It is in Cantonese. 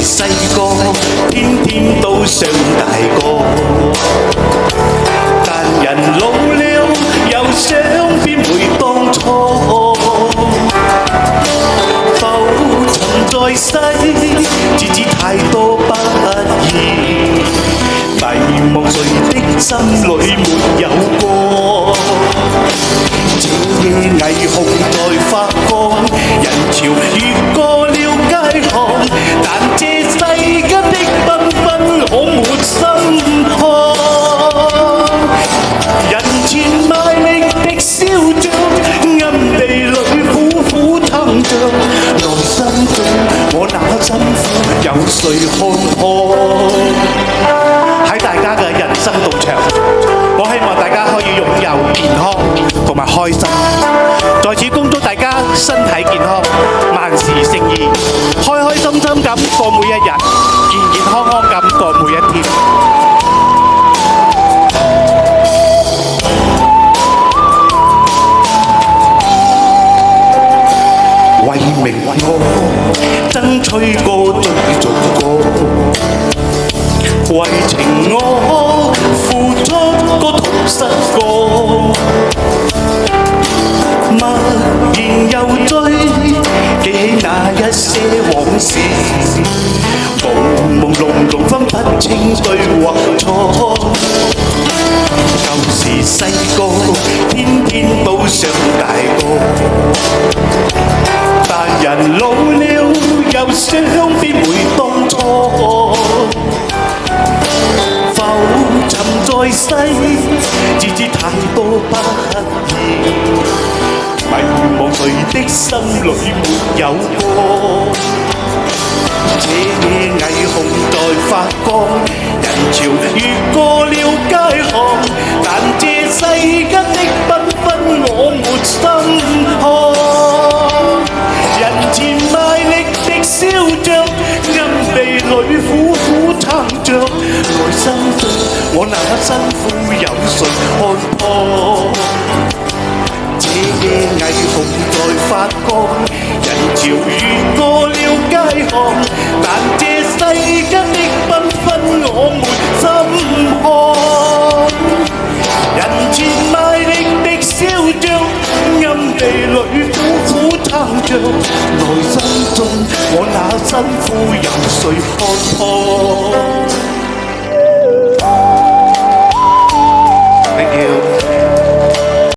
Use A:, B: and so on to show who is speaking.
A: 細個，天天都想大個，但人老了又想變回當初。浮沉在世，自知太多不易，迷惘誰的心裏沒有過？這夜霓虹在發光，人潮越過了街巷，但這世間的繽紛我沒心看。人前賣力的笑着，暗地裏苦苦撐着，內心中我那辛苦有誰看破？喺大家嘅人生道場，我希望大家可以擁有健康同埋開心。在此恭祝大家身體健康，萬事勝意，開開心心咁過每一日，健健康康咁過每一天。為明我爭取過追逐過，為情我付出過痛失過，默然又追，記起那一些往事，朦朦朧朧分不清對或錯。舊時細個，天天都想大個，但人老了又想變回當初。浮沉在世，自知太多不易，迷惘誰的心裏沒有過？這夜霓虹在發光，人潮越過了街巷，但這世間的繽紛我沒心看。人前賣力的笑着，暗地裏苦苦撐着，內心中我那辛苦有誰看破？這夜霓虹在發光，人潮越過了街巷，但這世間的繽紛我沒心看。人前賣力的笑着，暗地裏苦苦撐着，內心中我那辛苦有誰看破？